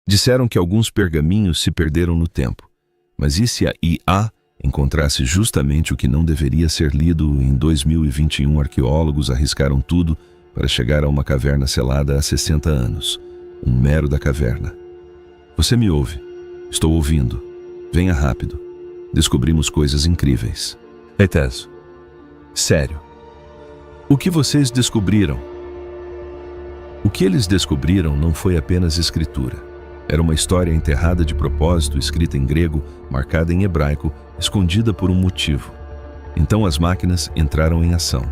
Disseram que alguns pergaminhos se perderam no tempo, mas e se a IA encontrasse justamente o que não deveria ser lido? Em 2021, arqueólogos arriscaram tudo para chegar a uma caverna selada há 60 anos, um mero da caverna. Você me ouve? Estou ouvindo. Venha rápido. Descobrimos coisas incríveis. Eteso. Sério. O que vocês descobriram? O que eles descobriram não foi apenas escritura. Era uma história enterrada de propósito, escrita em grego, marcada em hebraico, escondida por um motivo. Então as máquinas entraram em ação.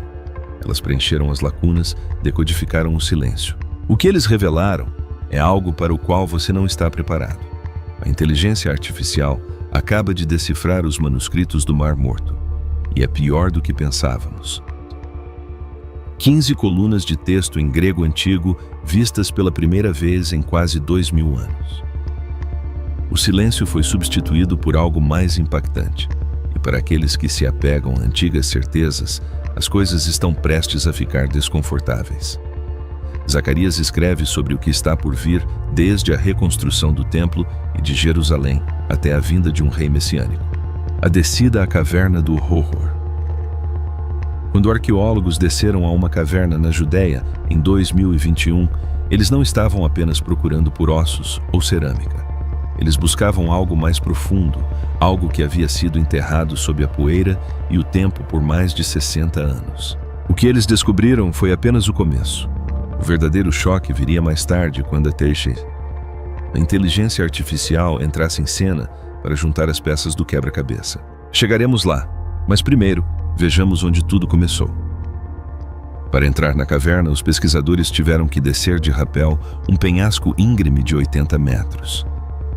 Elas preencheram as lacunas, decodificaram o silêncio. O que eles revelaram é algo para o qual você não está preparado. A inteligência artificial acaba de decifrar os manuscritos do Mar Morto. E é pior do que pensávamos. 15 colunas de texto em grego antigo vistas pela primeira vez em quase 2000 anos. O silêncio foi substituído por algo mais impactante. E para aqueles que se apegam a antigas certezas, as coisas estão prestes a ficar desconfortáveis. Zacarias escreve sobre o que está por vir desde a reconstrução do templo e de Jerusalém até a vinda de um rei messiânico. A descida à caverna do horror. Quando arqueólogos desceram a uma caverna na Judéia em 2021, eles não estavam apenas procurando por ossos ou cerâmica. Eles buscavam algo mais profundo, algo que havia sido enterrado sob a poeira e o tempo por mais de 60 anos. O que eles descobriram foi apenas o começo. O verdadeiro choque viria mais tarde, quando a inteligência artificial entrasse em cena para juntar as peças do quebra-cabeça. Chegaremos lá, mas primeiro, vejamos onde tudo começou. Para entrar na caverna, os pesquisadores tiveram que descer de rapel um penhasco íngreme de 80 metros.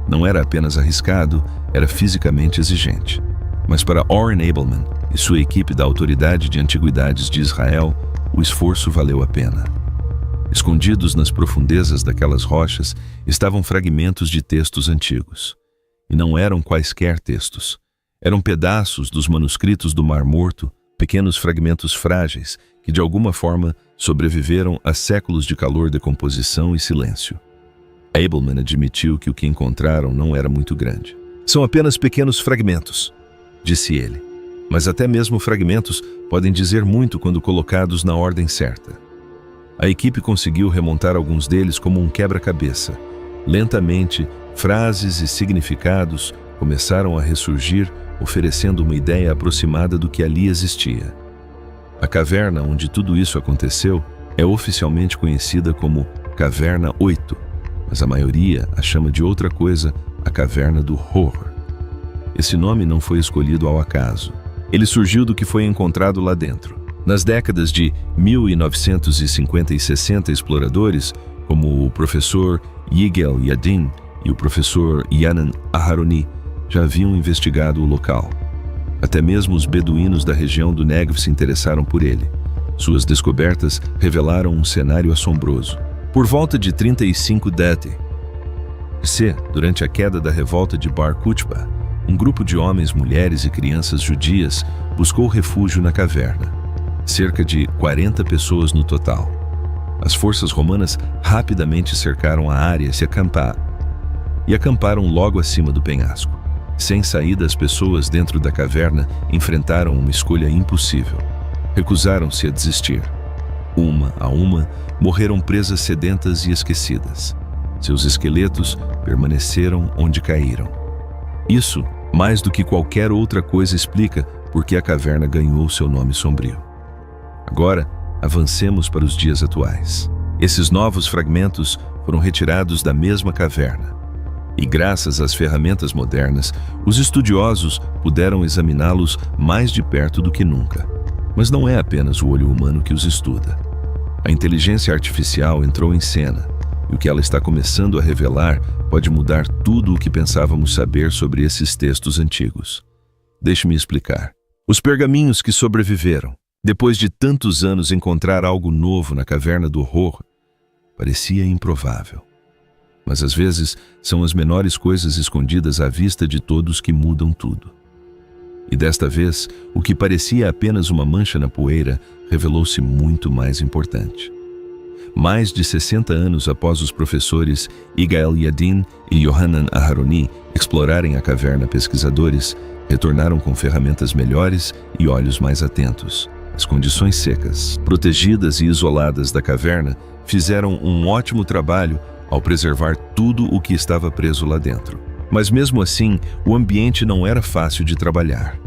Não era apenas arriscado, era fisicamente exigente. Mas para Oren Abelman e sua equipe da Autoridade de Antiguidades de Israel, o esforço valeu a pena. Escondidos nas profundezas daquelas rochas estavam fragmentos de textos antigos. E não eram quaisquer textos. Eram pedaços dos manuscritos do Mar Morto, pequenos fragmentos frágeis que de alguma forma sobreviveram a séculos de calor, decomposição e silêncio. Abelman admitiu que o que encontraram não era muito grande. São apenas pequenos fragmentos, disse ele. Mas até mesmo fragmentos podem dizer muito quando colocados na ordem certa. A equipe conseguiu remontar alguns deles como um quebra-cabeça. Lentamente, frases e significados começaram a ressurgir, oferecendo uma ideia aproximada do que ali existia. A caverna onde tudo isso aconteceu é oficialmente conhecida como Caverna 8, mas a maioria a chama de outra coisa, a Caverna do Horror. Esse nome não foi escolhido ao acaso. Ele surgiu do que foi encontrado lá dentro. Nas décadas de 1950 e 60, exploradores, como o professor Yigal Yadin e o professor Yanan Aharoni, já haviam investigado o local. Até mesmo os beduínos da região do Negev se interessaram por ele. Suas descobertas revelaram um cenário assombroso. Por volta de 35 DT, durante a queda da revolta de Bar Kokhba, um grupo de homens, mulheres e crianças judias buscou refúgio na caverna. Cerca de 40 pessoas no total. As forças romanas rapidamente cercaram a área e acamparam logo acima do penhasco. Sem saída, as pessoas dentro da caverna enfrentaram uma escolha impossível. Recusaram-se a desistir. Uma a uma, morreram presas sedentas e esquecidas. Seus esqueletos permaneceram onde caíram. Isso, mais do que qualquer outra coisa, explica por que a caverna ganhou seu nome sombrio. Agora, avancemos para os dias atuais. Esses novos fragmentos foram retirados da mesma caverna. E graças às ferramentas modernas, os estudiosos puderam examiná-los mais de perto do que nunca. Mas não é apenas o olho humano que os estuda. A inteligência artificial entrou em cena, e o que ela está começando a revelar pode mudar tudo o que pensávamos saber sobre esses textos antigos. Deixe-me explicar. Os pergaminhos que sobreviveram, depois de tantos anos encontrar algo novo na Caverna do Horror, parecia improvável. Mas às vezes são as menores coisas escondidas à vista de todos que mudam tudo. E desta vez, o que parecia apenas uma mancha na poeira revelou-se muito mais importante. Mais de 60 anos após os professores Yigael Yadin e Yohanan Aharoni explorarem a caverna, pesquisadores retornaram com ferramentas melhores e olhos mais atentos. As condições secas, protegidas e isoladas da caverna fizeram um ótimo trabalho ao preservar tudo o que estava preso lá dentro. Mas mesmo assim, o ambiente não era fácil de trabalhar.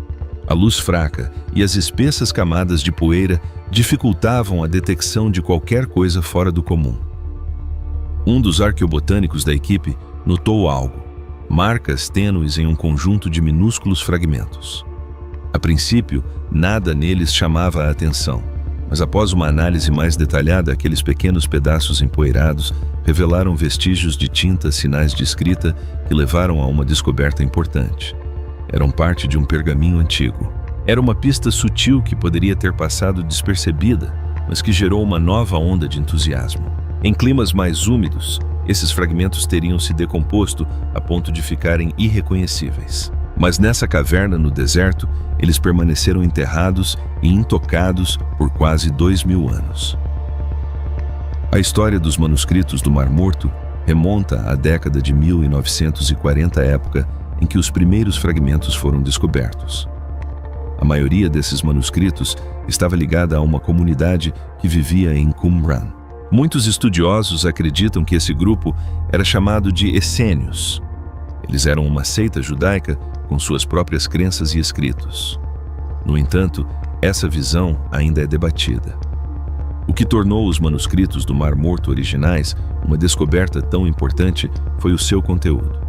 A luz fraca e as espessas camadas de poeira dificultavam a detecção de qualquer coisa fora do comum. Um dos arqueobotânicos da equipe notou algo: marcas tênues em um conjunto de minúsculos fragmentos. A princípio, nada neles chamava a atenção, mas após uma análise mais detalhada, aqueles pequenos pedaços empoeirados revelaram vestígios de tinta, sinais de escrita que levaram a uma descoberta importante. Eram parte de um pergaminho antigo. Era uma pista sutil que poderia ter passado despercebida, mas que gerou uma nova onda de entusiasmo. Em climas mais úmidos, esses fragmentos teriam se decomposto a ponto de ficarem irreconhecíveis. Mas nessa caverna no deserto, eles permaneceram enterrados e intocados por quase 2000 anos. A história dos manuscritos do Mar Morto remonta à década de 1940, época em que os primeiros fragmentos foram descobertos. A maioria desses manuscritos estava ligada a uma comunidade que vivia em Qumran. Muitos estudiosos acreditam que esse grupo era chamado de essênios. Eles eram uma seita judaica com suas próprias crenças e escritos. No entanto, essa visão ainda é debatida. O que tornou os manuscritos do Mar Morto originais uma descoberta tão importante foi o seu conteúdo.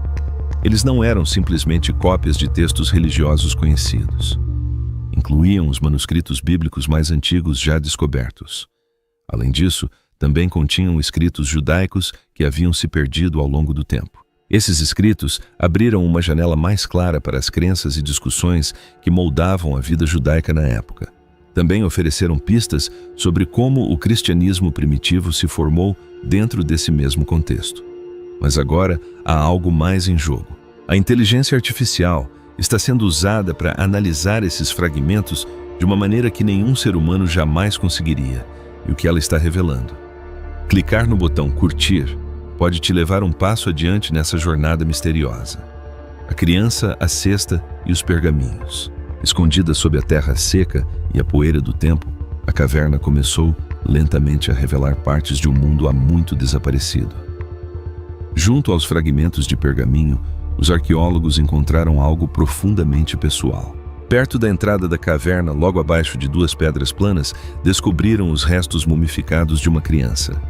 Eles não eram simplesmente cópias de textos religiosos conhecidos. Incluíam os manuscritos bíblicos mais antigos já descobertos. Além disso, também continham escritos judaicos que haviam se perdido ao longo do tempo. Esses escritos abriram uma janela mais clara para as crenças e discussões que moldavam a vida judaica na época. Também ofereceram pistas sobre como o cristianismo primitivo se formou dentro desse mesmo contexto. Mas agora há algo mais em jogo. A inteligência artificial está sendo usada para analisar esses fragmentos de uma maneira que nenhum ser humano jamais conseguiria, e o que ela está revelando. Clicar no botão curtir pode te levar um passo adiante nessa jornada misteriosa. A criança, a cesta e os pergaminhos. Escondida sob a terra seca e a poeira do tempo, a caverna começou lentamente a revelar partes de um mundo há muito desaparecido. Junto aos fragmentos de pergaminho, os arqueólogos encontraram algo profundamente pessoal. Perto da entrada da caverna, logo abaixo de duas pedras planas, descobriram os restos mumificados de uma criança.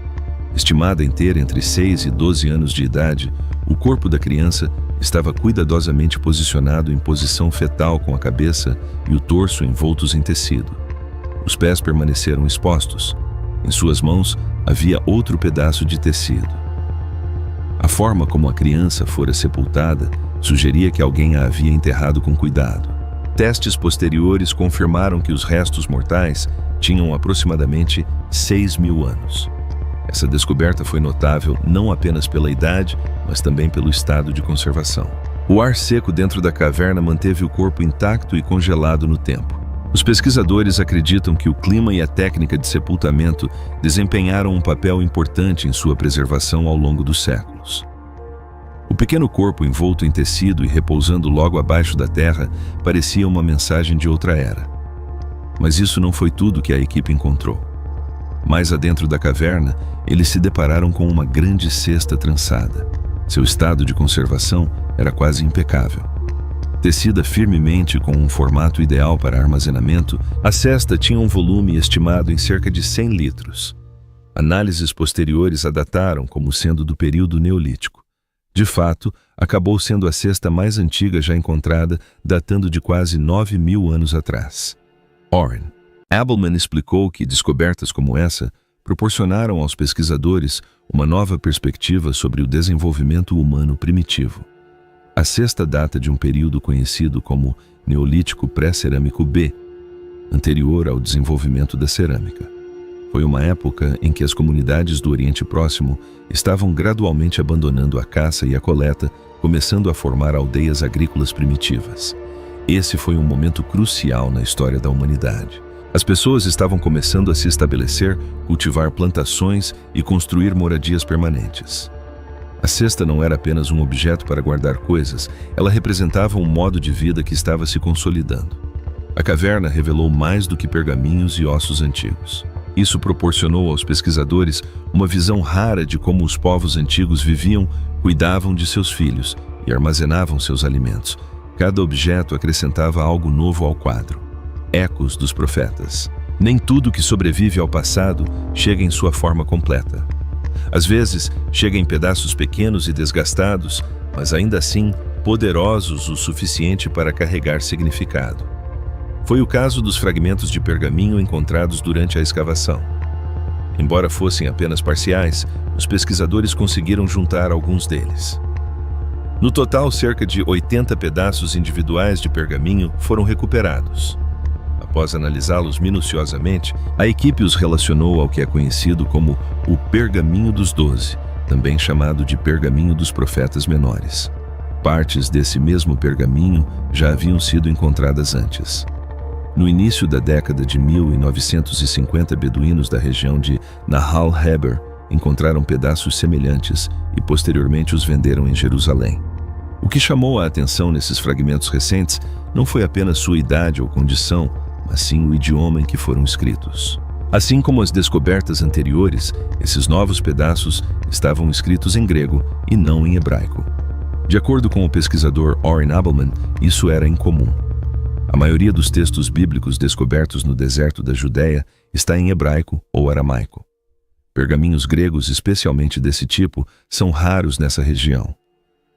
Estimada em ter entre 6 e 12 anos de idade, o corpo da criança estava cuidadosamente posicionado em posição fetal, com a cabeça e o torso envoltos em tecido. Os pés permaneceram expostos. Em suas mãos havia outro pedaço de tecido. A forma como a criança fora sepultada sugeria que alguém a havia enterrado com cuidado. Testes posteriores confirmaram que os restos mortais tinham aproximadamente 6.000 anos. Essa descoberta foi notável não apenas pela idade, mas também pelo estado de conservação. O ar seco dentro da caverna manteve o corpo intacto e congelado no tempo. Os pesquisadores acreditam que o clima e a técnica de sepultamento desempenharam um papel importante em sua preservação ao longo dos séculos. O pequeno corpo envolto em tecido e repousando logo abaixo da terra parecia uma mensagem de outra era. Mas isso não foi tudo que a equipe encontrou. Mais adentro da caverna, eles se depararam com uma grande cesta trançada. Seu estado de conservação era quase impecável. Tecida firmemente com um formato ideal para armazenamento, a cesta tinha um volume estimado em cerca de 100 litros. Análises posteriores a dataram como sendo do período neolítico. De fato, acabou sendo a cesta mais antiga já encontrada, datando de quase 9.000 anos atrás. Oren Abelman explicou que descobertas como essa proporcionaram aos pesquisadores uma nova perspectiva sobre o desenvolvimento humano primitivo. A cesta data de um período conhecido como Neolítico Pré-Cerâmico B, anterior ao desenvolvimento da cerâmica. Foi uma época em que as comunidades do Oriente Próximo estavam gradualmente abandonando a caça e a coleta, começando a formar aldeias agrícolas primitivas. Esse foi um momento crucial na história da humanidade. As pessoas estavam começando a se estabelecer, cultivar plantações e construir moradias permanentes. A cesta não era apenas um objeto para guardar coisas, ela representava um modo de vida que estava se consolidando. A caverna revelou mais do que pergaminhos e ossos antigos. Isso proporcionou aos pesquisadores uma visão rara de como os povos antigos viviam, cuidavam de seus filhos e armazenavam seus alimentos. Cada objeto acrescentava algo novo ao quadro. Ecos dos profetas. Nem tudo que sobrevive ao passado chega em sua forma completa. Às vezes, chega em pedaços pequenos e desgastados, mas ainda assim poderosos o suficiente para carregar significado. Foi o caso dos fragmentos de pergaminho encontrados durante a escavação. Embora fossem apenas parciais, os pesquisadores conseguiram juntar alguns deles. No total, cerca de 80 pedaços individuais de pergaminho foram recuperados. Após analisá-los minuciosamente, a equipe os relacionou ao que é conhecido como o Pergaminho dos 12, também chamado de Pergaminho dos Profetas Menores. Partes desse mesmo pergaminho já haviam sido encontradas antes. No início da década de 1950, beduínos da região de Nahal Heber encontraram pedaços semelhantes e posteriormente os venderam em Jerusalém. O que chamou a atenção nesses fragmentos recentes não foi apenas sua idade ou condição, mas sim o idioma em que foram escritos. Assim como as descobertas anteriores, esses novos pedaços estavam escritos em grego e não em hebraico. De acordo com o pesquisador Oren Abelman, isso era incomum. A maioria dos textos bíblicos descobertos no deserto da Judéia está em hebraico ou aramaico. Pergaminhos gregos, especialmente desse tipo, são raros nessa região.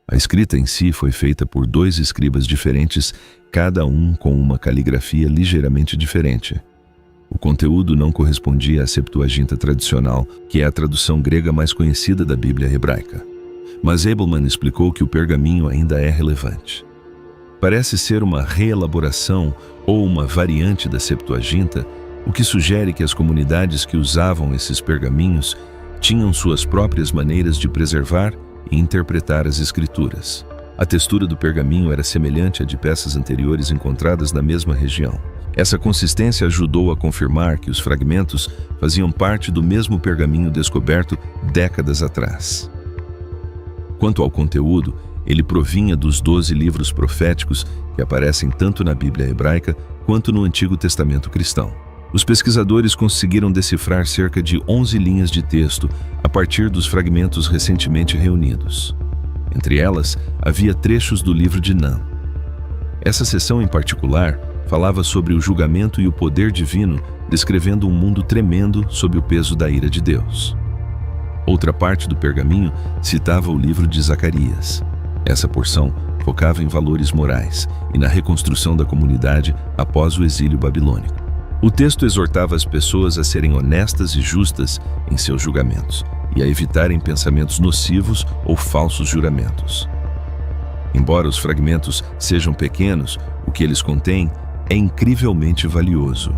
A escrita em si foi feita por 2 escribas diferentes, cada um com uma caligrafia ligeiramente diferente. O conteúdo não correspondia à Septuaginta tradicional, que é a tradução grega mais conhecida da Bíblia hebraica. Mas Abelman explicou que o pergaminho ainda é relevante. Parece ser uma reelaboração ou uma variante da Septuaginta, o que sugere que as comunidades que usavam esses pergaminhos tinham suas próprias maneiras de preservar e interpretar as escrituras. A textura do pergaminho era semelhante à de peças anteriores encontradas na mesma região. Essa consistência ajudou a confirmar que os fragmentos faziam parte do mesmo pergaminho descoberto décadas atrás. Quanto ao conteúdo, ele provinha dos 12 livros proféticos que aparecem tanto na Bíblia hebraica quanto no Antigo Testamento cristão. Os pesquisadores conseguiram decifrar cerca de 11 linhas de texto a partir dos fragmentos recentemente reunidos. Entre elas, havia trechos do livro de Nahum. Essa seção em particular falava sobre o julgamento e o poder divino, descrevendo um mundo tremendo sob o peso da ira de Deus. Outra parte do pergaminho citava o livro de Zacarias. Essa porção focava em valores morais e na reconstrução da comunidade após o exílio babilônico. O texto exortava as pessoas a serem honestas e justas em seus julgamentos e a evitarem pensamentos nocivos ou falsos juramentos. Embora os fragmentos sejam pequenos, o que eles contêm é incrivelmente valioso.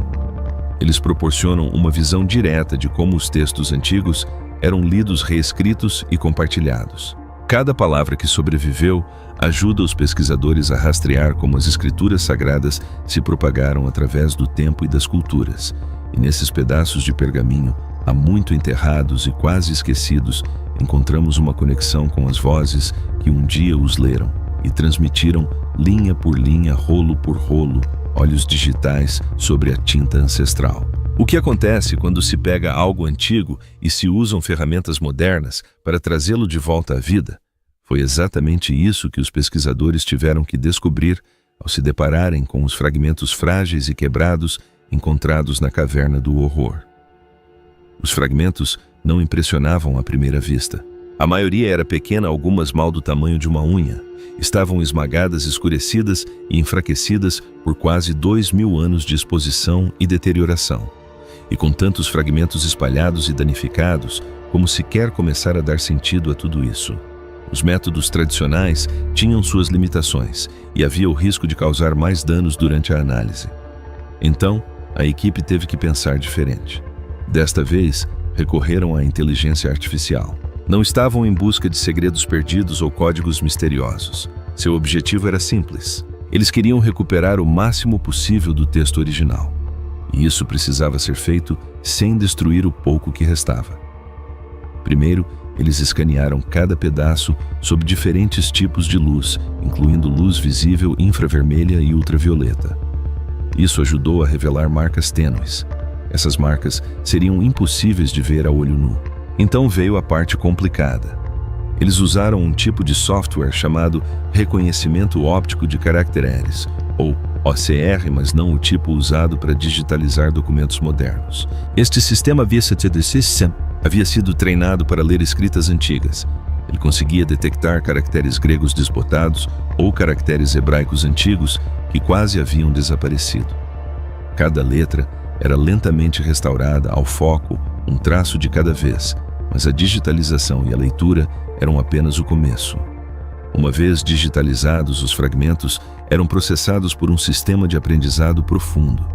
Eles proporcionam uma visão direta de como os textos antigos eram lidos, reescritos e compartilhados. Cada palavra que sobreviveu ajuda os pesquisadores a rastrear como as escrituras sagradas se propagaram através do tempo e das culturas. E nesses pedaços de pergaminho, há muito enterrados e quase esquecidos, encontramos uma conexão com as vozes que um dia os leram e transmitiram linha por linha, rolo por rolo, olhos digitais sobre a tinta ancestral. O que acontece quando se pega algo antigo e se usam ferramentas modernas para trazê-lo de volta à vida? Foi exatamente isso que os pesquisadores tiveram que descobrir ao se depararem com os fragmentos frágeis e quebrados encontrados na caverna do horror. Os fragmentos não impressionavam à primeira vista. A maioria era pequena, algumas mal do tamanho de uma unha. Estavam esmagadas, escurecidas e enfraquecidas por quase 2000 anos de exposição e deterioração. E com tantos fragmentos espalhados e danificados, como sequer começar a dar sentido a tudo isso. Os métodos tradicionais tinham suas limitações e havia o risco de causar mais danos durante a análise. Então, a equipe teve que pensar diferente. Desta vez, recorreram à inteligência artificial. Não estavam em busca de segredos perdidos ou códigos misteriosos. Seu objetivo era simples. Eles queriam recuperar o máximo possível do texto original. e isso precisava ser feito sem destruir o pouco que restava. Primeiro, eles escanearam cada pedaço sob diferentes tipos de luz, incluindo luz visível infravermelha e ultravioleta. Isso ajudou a revelar marcas tênues. Essas marcas seriam impossíveis de ver a olho nu. Então veio a parte complicada. Eles usaram um tipo de software chamado Reconhecimento Óptico de Caracteres, ou OCR, mas não o tipo usado para digitalizar documentos modernos. Este sistema havia sido treinado para ler escritas antigas. Ele conseguia detectar caracteres gregos desbotados ou caracteres hebraicos antigos que quase haviam desaparecido. Cada letra era lentamente restaurada ao foco, um traço de cada vez, mas a digitalização e a leitura eram apenas o começo. Uma vez digitalizados, os fragmentos eram processados por um sistema de aprendizado profundo.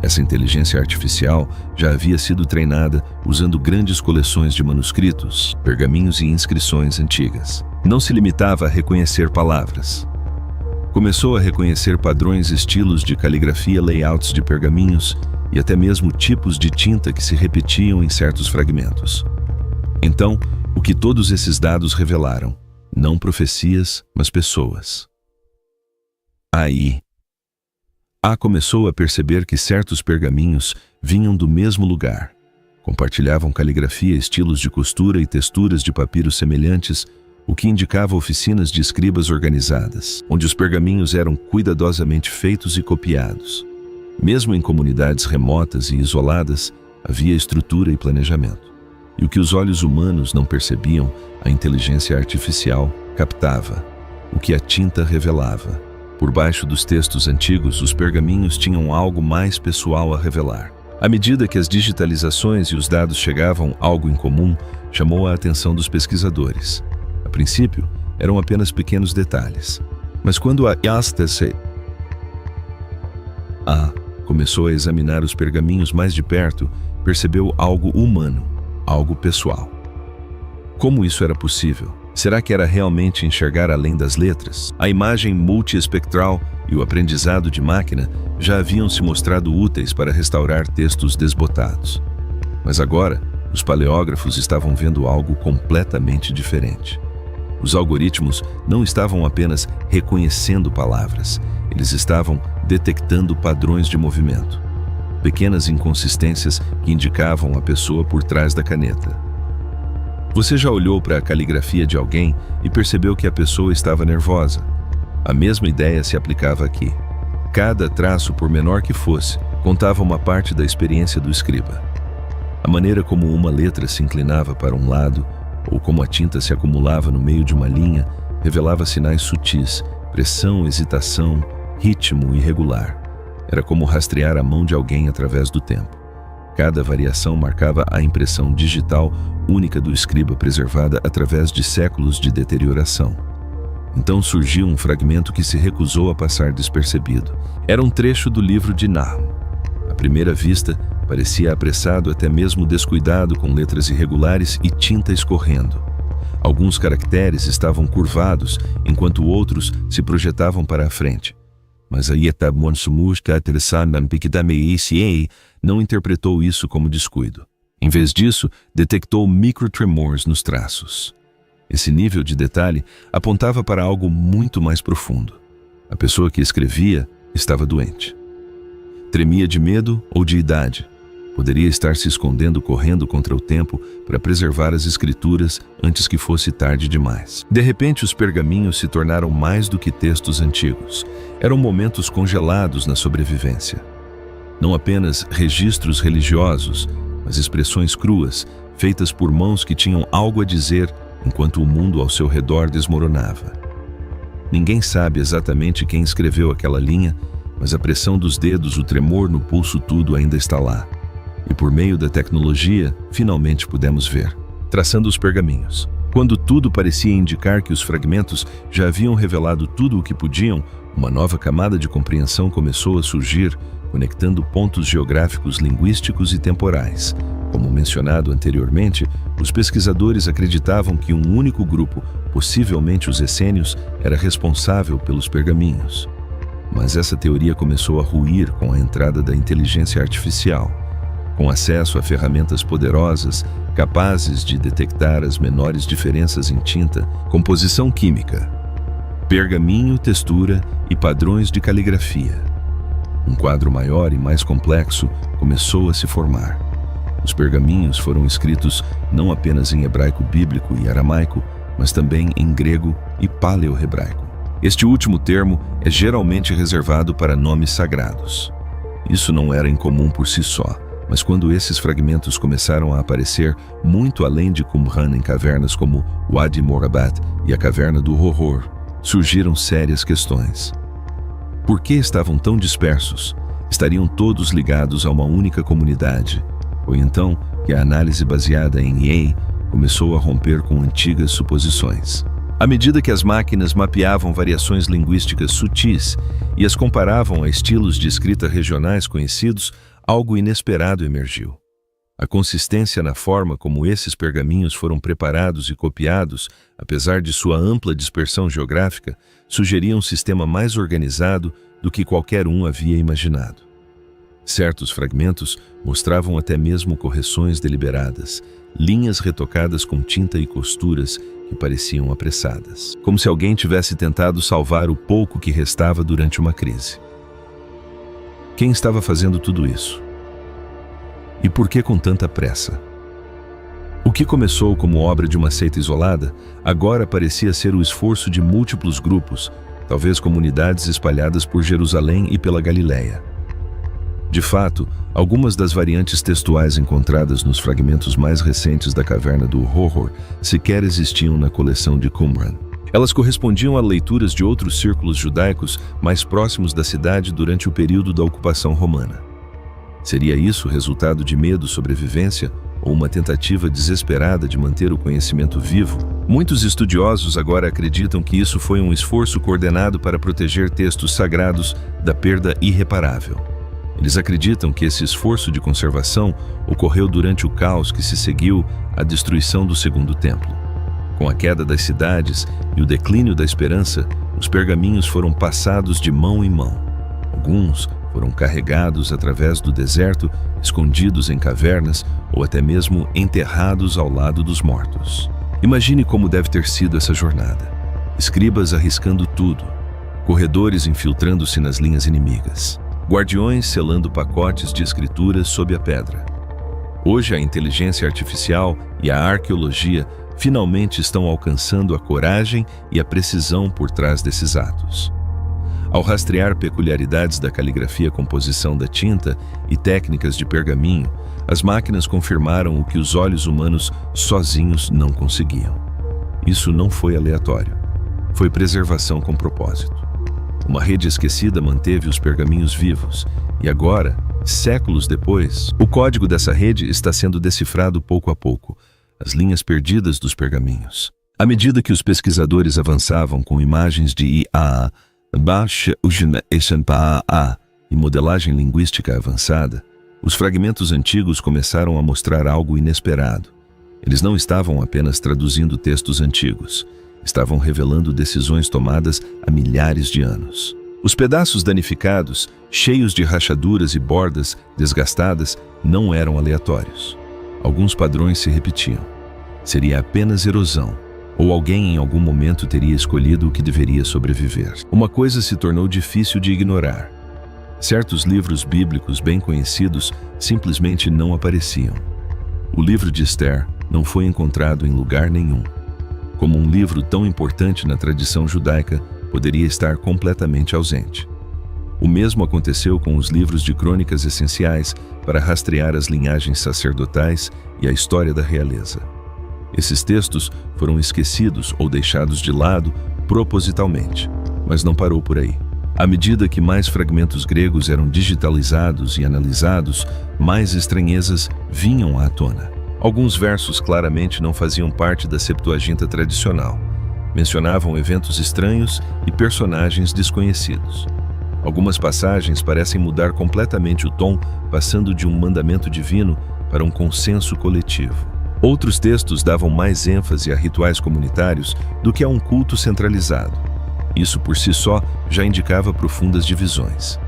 Essa inteligência artificial já havia sido treinada usando grandes coleções de manuscritos, pergaminhos e inscrições antigas. Não se limitava a reconhecer palavras. Começou a reconhecer padrões, estilos de caligrafia, layouts de pergaminhos e até mesmo tipos de tinta que se repetiam em certos fragmentos. Então, o que todos esses dados revelaram? Não profecias, mas pessoas. Aí, A começou a perceber que certos pergaminhos vinham do mesmo lugar. Compartilhavam caligrafia, estilos de costura e texturas de papiros semelhantes, o que indicava oficinas de escribas organizadas, onde os pergaminhos eram cuidadosamente feitos e copiados. Mesmo em comunidades remotas e isoladas, havia estrutura e planejamento. E o que os olhos humanos não percebiam, a inteligência artificial captava. O que a tinta revelava. Por baixo dos textos antigos, os pergaminhos tinham algo mais pessoal a revelar. À medida que as digitalizações e os dados chegavam, algo em comum chamou a atenção dos pesquisadores. A princípio, eram apenas pequenos detalhes. Mas quando a começou a examinar os pergaminhos mais de perto, percebeu algo humano, algo pessoal. Como isso era possível? Será que era realmente enxergar além das letras? A imagem multiespectral e o aprendizado de máquina já haviam se mostrado úteis para restaurar textos desbotados. Mas agora, os paleógrafos estavam vendo algo completamente diferente. Os algoritmos não estavam apenas reconhecendo palavras, eles estavam detectando padrões de movimento. Pequenas inconsistências que indicavam a pessoa por trás da caneta. Você já olhou para a caligrafia de alguém e percebeu que a pessoa estava nervosa? A mesma ideia se aplicava aqui. Cada traço, por menor que fosse, contava uma parte da experiência do escriba. A maneira como uma letra se inclinava para um lado, ou como a tinta se acumulava no meio de uma linha, revelava sinais sutis, pressão, hesitação, ritmo irregular. Era como rastrear a mão de alguém através do tempo. Cada variação marcava a impressão digital única do escriba preservada através de séculos de deterioração. Então surgiu um fragmento que se recusou a passar despercebido. Era um trecho do livro de Nahum. À primeira vista, parecia apressado, até mesmo descuidado, com letras irregulares e tinta escorrendo. Alguns caracteres estavam curvados, enquanto outros se projetavam para a frente. Mas a não interpretou isso como descuido. Em vez disso, detectou microtremores nos traços. Esse nível de detalhe apontava para algo muito mais profundo. A pessoa que escrevia estava doente. Tremia de medo ou de idade. Poderia estar se escondendo, correndo contra o tempo para preservar as escrituras antes que fosse tarde demais. De repente, os pergaminhos se tornaram mais do que textos antigos. Eram momentos congelados na sobrevivência. Não apenas registros religiosos, mas expressões cruas, feitas por mãos que tinham algo a dizer enquanto o mundo ao seu redor desmoronava. Ninguém sabe exatamente quem escreveu aquela linha, mas a pressão dos dedos, o tremor no pulso, tudo ainda está lá. E por meio da tecnologia, finalmente pudemos ver, traçando os pergaminhos. Quando tudo parecia indicar que os fragmentos já haviam revelado tudo o que podiam, uma nova camada de compreensão começou a surgir, conectando pontos geográficos, linguísticos e temporais. Como mencionado anteriormente, os pesquisadores acreditavam que um único grupo, possivelmente os essênios, era responsável pelos pergaminhos. Mas essa teoria começou a ruir com a entrada da inteligência artificial, com acesso a ferramentas poderosas capazes de detectar as menores diferenças em tinta, composição química, pergaminho, textura e padrões de caligrafia. Um quadro maior e mais complexo começou a se formar. Os pergaminhos foram escritos não apenas em hebraico bíblico e aramaico, mas também em grego e paleo-hebraico. Este último termo é geralmente reservado para nomes sagrados. Isso não era incomum por si só, mas quando esses fragmentos começaram a aparecer muito além de Qumran em cavernas como Wadi Morabat e a Caverna do Horror, surgiram sérias questões. Por que estavam tão dispersos? Estariam todos ligados a uma única comunidade? Foi então que a análise baseada em EA começou a romper com antigas suposições. À medida que as máquinas mapeavam variações linguísticas sutis e as comparavam a estilos de escrita regionais conhecidos, algo inesperado emergiu. A consistência na forma como esses pergaminhos foram preparados e copiados, apesar de sua ampla dispersão geográfica, sugeria um sistema mais organizado do que qualquer um havia imaginado. Certos fragmentos mostravam até mesmo correções deliberadas, linhas retocadas com tinta e costuras que pareciam apressadas, como se alguém tivesse tentado salvar o pouco que restava durante uma crise. Quem estava fazendo tudo isso? E por que com tanta pressa? O que começou como obra de uma seita isolada, agora parecia ser o esforço de múltiplos grupos, talvez comunidades espalhadas por Jerusalém e pela Galileia. De fato, algumas das variantes textuais encontradas nos fragmentos mais recentes da Caverna do Horror sequer existiam na coleção de Qumran. Elas correspondiam a leituras de outros círculos judaicos mais próximos da cidade durante o período da ocupação romana. Seria isso resultado de medo, sobrevivência ou uma tentativa desesperada de manter o conhecimento vivo? Muitos estudiosos agora acreditam que isso foi um esforço coordenado para proteger textos sagrados da perda irreparável. Eles acreditam que esse esforço de conservação ocorreu durante o caos que se seguiu à destruição do Segundo Templo. Com a queda das cidades e o declínio da esperança, os pergaminhos foram passados de mão em mão. Alguns foram carregados através do deserto, escondidos em cavernas ou até mesmo enterrados ao lado dos mortos. Imagine como deve ter sido essa jornada. Escribas arriscando tudo, corredores infiltrando-se nas linhas inimigas, guardiões selando pacotes de escrituras sob a pedra. Hoje a inteligência artificial e a arqueologia finalmente estão alcançando a coragem e a precisão por trás desses atos. Ao rastrear peculiaridades da caligrafia, composição da tinta e técnicas de pergaminho, as máquinas confirmaram o que os olhos humanos sozinhos não conseguiam. Isso não foi aleatório. Foi preservação com propósito. Uma rede esquecida manteve os pergaminhos vivos, e agora, séculos depois, o código dessa rede está sendo decifrado pouco a pouco, as linhas perdidas dos pergaminhos. À medida que os pesquisadores avançavam com imagens de IA, e modelagem linguística avançada, os fragmentos antigos começaram a mostrar algo inesperado. Eles não estavam apenas traduzindo textos antigos, estavam revelando decisões tomadas há milhares de anos. Os pedaços danificados, cheios de rachaduras e bordas desgastadas, não eram aleatórios. Alguns padrões se repetiam. Seria apenas erosão, ou alguém em algum momento teria escolhido o que deveria sobreviver. Uma coisa se tornou difícil de ignorar. Certos livros bíblicos bem conhecidos simplesmente não apareciam. O livro de Esther não foi encontrado em lugar nenhum. Como um livro tão importante na tradição judaica poderia estar completamente ausente. O mesmo aconteceu com os livros de crônicas essenciais para rastrear as linhagens sacerdotais e a história da realeza. Esses textos foram esquecidos ou deixados de lado propositalmente, mas não parou por aí. À medida que mais fragmentos gregos eram digitalizados e analisados, mais estranhezas vinham à tona. Alguns versos claramente não faziam parte da Septuaginta tradicional. Mencionavam eventos estranhos e personagens desconhecidos. Algumas passagens parecem mudar completamente o tom, passando de um mandamento divino para um consenso coletivo. Outros textos davam mais ênfase a rituais comunitários do que a um culto centralizado. Isso por si só já indicava profundas divisões.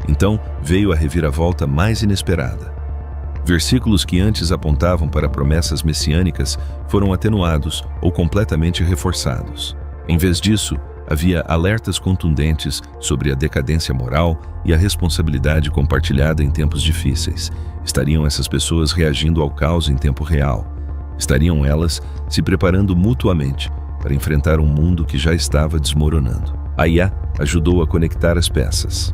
Então veio a reviravolta mais inesperada. Versículos que antes apontavam para promessas messiânicas foram atenuados ou completamente reforçados. Em vez disso, havia alertas contundentes sobre a decadência moral e a responsabilidade compartilhada em tempos difíceis. Estariam essas pessoas reagindo ao caos em tempo real? Estariam elas se preparando mutuamente para enfrentar um mundo que já estava desmoronando? A IA ajudou a conectar as peças.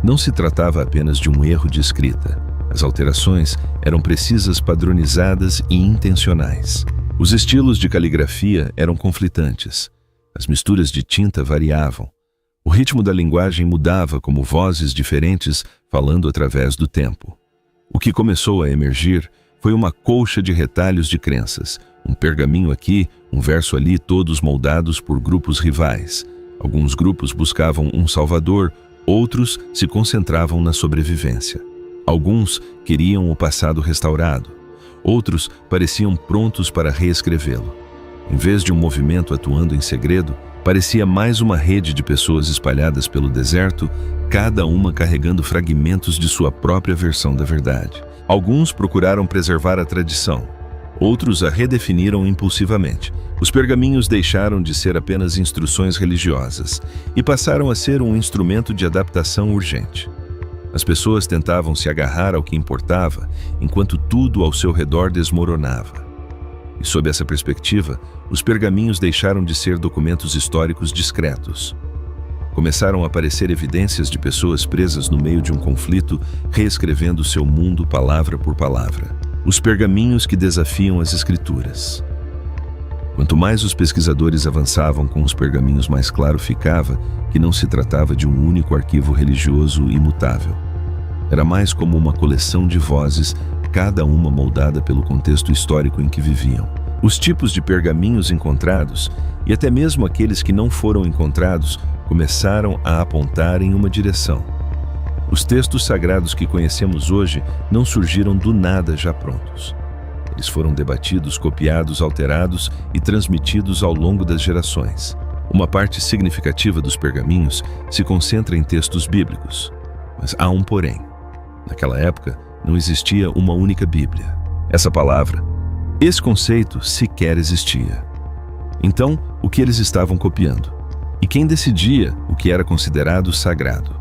Não se tratava apenas de um erro de escrita. As alterações eram precisas, padronizadas e intencionais. Os estilos de caligrafia eram conflitantes. As misturas de tinta variavam. O ritmo da linguagem mudava como vozes diferentes falando através do tempo. O que começou a emergir foi uma colcha de retalhos de crenças, um pergaminho aqui, um verso ali, todos moldados por grupos rivais. Alguns grupos buscavam um salvador, outros se concentravam na sobrevivência. Alguns queriam o passado restaurado, outros pareciam prontos para reescrevê-lo. Em vez de um movimento atuando em segredo, parecia mais uma rede de pessoas espalhadas pelo deserto, cada uma carregando fragmentos de sua própria versão da verdade. Alguns procuraram preservar a tradição, outros a redefiniram impulsivamente. Os pergaminhos deixaram de ser apenas instruções religiosas e passaram a ser um instrumento de adaptação urgente. As pessoas tentavam se agarrar ao que importava, enquanto tudo ao seu redor desmoronava. E sob essa perspectiva, os pergaminhos deixaram de ser documentos históricos discretos. Começaram a aparecer evidências de pessoas presas no meio de um conflito, reescrevendo seu mundo palavra por palavra. Os pergaminhos que desafiam as escrituras. Quanto mais os pesquisadores avançavam com os pergaminhos, mais claro ficava que não se tratava de um único arquivo religioso imutável. Era mais como uma coleção de vozes, cada uma moldada pelo contexto histórico em que viviam. Os tipos de pergaminhos encontrados, e até mesmo aqueles que não foram encontrados, começaram a apontar em uma direção. Os textos sagrados que conhecemos hoje não surgiram do nada já prontos. Eles foram debatidos, copiados, alterados e transmitidos ao longo das gerações. Uma parte significativa dos pergaminhos se concentra em textos bíblicos. Mas há um porém. Naquela época, não existia uma única Bíblia. Essa palavra, esse conceito sequer existia. Então, o que eles estavam copiando? E quem decidia o que era considerado sagrado?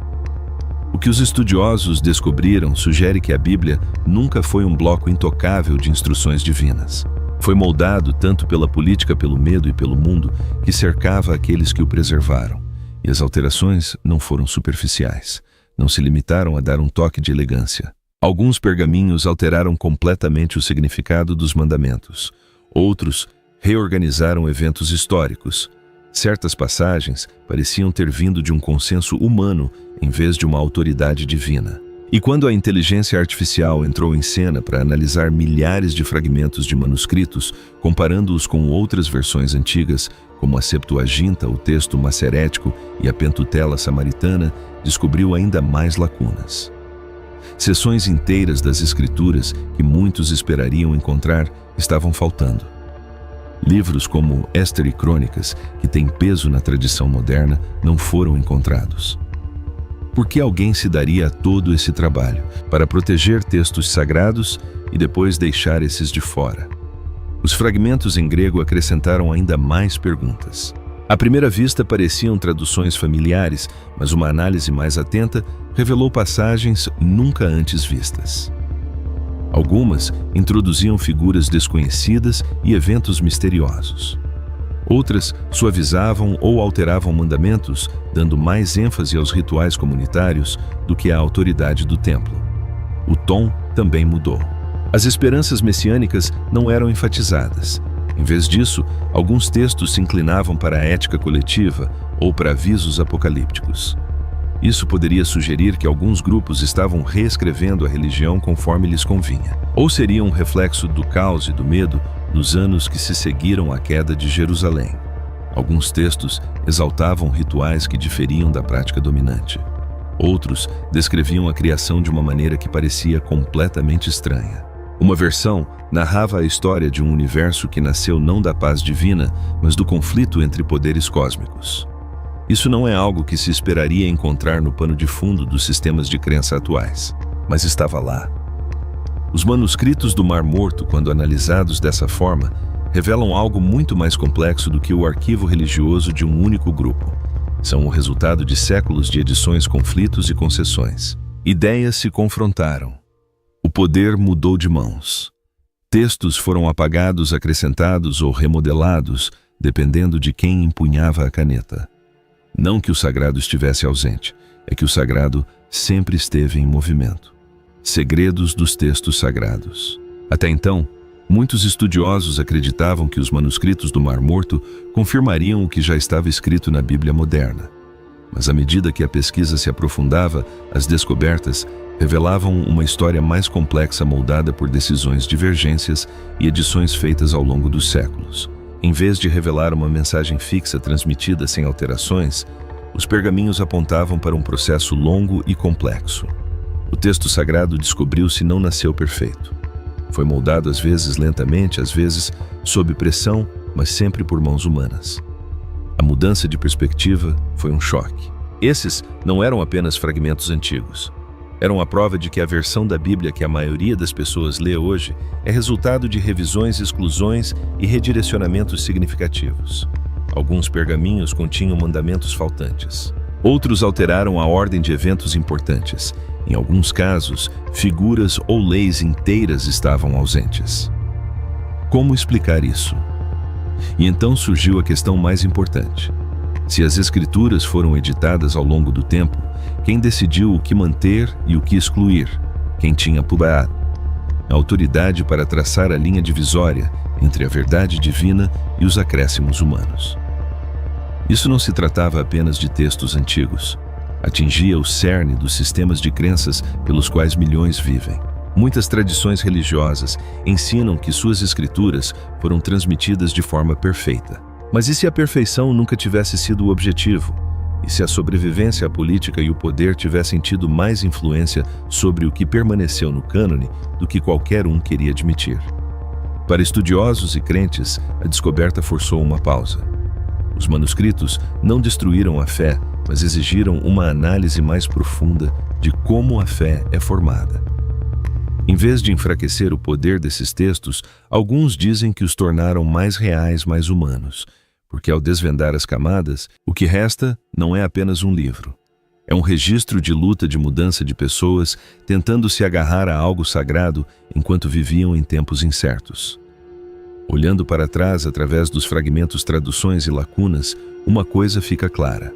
O que os estudiosos descobriram sugere que a Bíblia nunca foi um bloco intocável de instruções divinas. Foi moldado tanto pela política, pelo medo e pelo mundo que cercava aqueles que o preservaram. E as alterações não foram superficiais. Não se limitaram a dar um toque de elegância. Alguns pergaminhos alteraram completamente o significado dos mandamentos. Outros reorganizaram eventos históricos. Certas passagens pareciam ter vindo de um consenso humano em vez de uma autoridade divina. E quando a inteligência artificial entrou em cena para analisar milhares de fragmentos de manuscritos, comparando-os com outras versões antigas, como a Septuaginta, o texto macerético e a Pentutela samaritana, descobriu ainda mais lacunas. Seções inteiras das Escrituras que muitos esperariam encontrar estavam faltando. Livros como Éster e Crônicas, que têm peso na tradição moderna, não foram encontrados. Por que alguém se daria a todo esse trabalho para proteger textos sagrados e depois deixar esses de fora? Os fragmentos em grego acrescentaram ainda mais perguntas. À primeira vista pareciam traduções familiares, mas uma análise mais atenta revelou passagens nunca antes vistas. Algumas introduziam figuras desconhecidas e eventos misteriosos. Outras suavizavam ou alteravam mandamentos, dando mais ênfase aos rituais comunitários do que à autoridade do templo. O tom também mudou. As esperanças messiânicas não eram enfatizadas. Em vez disso, alguns textos se inclinavam para a ética coletiva ou para avisos apocalípticos. Isso poderia sugerir que alguns grupos estavam reescrevendo a religião conforme lhes convinha. Ou seria um reflexo do caos e do medo nos anos que se seguiram à queda de Jerusalém. Alguns textos exaltavam rituais que diferiam da prática dominante. Outros descreviam a criação de uma maneira que parecia completamente estranha. Uma versão narrava a história de um universo que nasceu não da paz divina, mas do conflito entre poderes cósmicos. Isso não é algo que se esperaria encontrar no pano de fundo dos sistemas de crença atuais, mas estava lá. Os manuscritos do Mar Morto, quando analisados dessa forma, revelam algo muito mais complexo do que o arquivo religioso de um único grupo. São o resultado de séculos de edições, conflitos e concessões. Ideias se confrontaram. O poder mudou de mãos. Textos foram apagados, acrescentados ou remodelados, dependendo de quem empunhava a caneta. Não que o sagrado estivesse ausente, é que o sagrado sempre esteve em movimento. Segredos dos textos sagrados. Até então, muitos estudiosos acreditavam que os manuscritos do Mar Morto confirmariam o que já estava escrito na Bíblia moderna. Mas à medida que a pesquisa se aprofundava, as descobertas revelavam uma história mais complexa moldada por decisões, divergências e edições feitas ao longo dos séculos. Em vez de revelar uma mensagem fixa transmitida sem alterações, os pergaminhos apontavam para um processo longo e complexo. O texto sagrado, descobriu-se, não nasceu perfeito. Foi moldado às vezes lentamente, às vezes sob pressão, mas sempre por mãos humanas. A mudança de perspectiva foi um choque. Esses não eram apenas fragmentos antigos. Eram a prova de que a versão da Bíblia que a maioria das pessoas lê hoje é resultado de revisões, exclusões e redirecionamentos significativos. Alguns pergaminhos continham mandamentos faltantes. Outros alteraram a ordem de eventos importantes. Em alguns casos, figuras ou leis inteiras estavam ausentes. Como explicar isso? E então surgiu a questão mais importante. Se as escrituras foram editadas ao longo do tempo, quem decidiu o que manter e o que excluir? Quem tinha a autoridade para traçar a linha divisória entre a verdade divina e os acréscimos humanos. Isso não se tratava apenas de textos antigos. Atingia o cerne dos sistemas de crenças pelos quais milhões vivem. Muitas tradições religiosas ensinam que suas escrituras foram transmitidas de forma perfeita. Mas e se a perfeição nunca tivesse sido o objetivo? E se a sobrevivência, a política e o poder tivessem tido mais influência sobre o que permaneceu no cânone do que qualquer um queria admitir? Para estudiosos e crentes, a descoberta forçou uma pausa. Os manuscritos não destruíram a fé, mas exigiram uma análise mais profunda de como a fé é formada. Em vez de enfraquecer o poder desses textos, alguns dizem que os tornaram mais reais, mais humanos, porque ao desvendar as camadas, o que resta não é apenas um livro. É um registro de luta, de mudança de pessoas tentando se agarrar a algo sagrado enquanto viviam em tempos incertos. Olhando para trás através dos fragmentos, traduções e lacunas, uma coisa fica clara.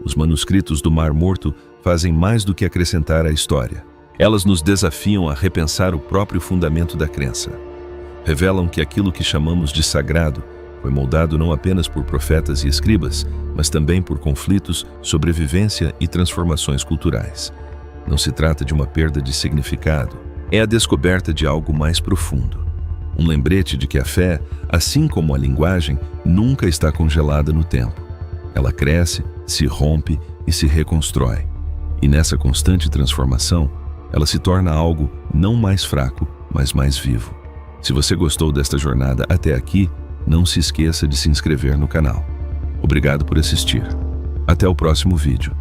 Os manuscritos do Mar Morto fazem mais do que acrescentar à história. Elas nos desafiam a repensar o próprio fundamento da crença. Revelam que aquilo que chamamos de sagrado foi moldado não apenas por profetas e escribas, mas também por conflitos, sobrevivência e transformações culturais. Não se trata de uma perda de significado, é a descoberta de algo mais profundo. Um lembrete de que a fé, assim como a linguagem, nunca está congelada no tempo. Ela cresce, se rompe e se reconstrói. E nessa constante transformação, ela se torna algo não mais fraco, mas mais vivo. Se você gostou desta jornada até aqui, não se esqueça de se inscrever no canal. Obrigado por assistir. Até o próximo vídeo.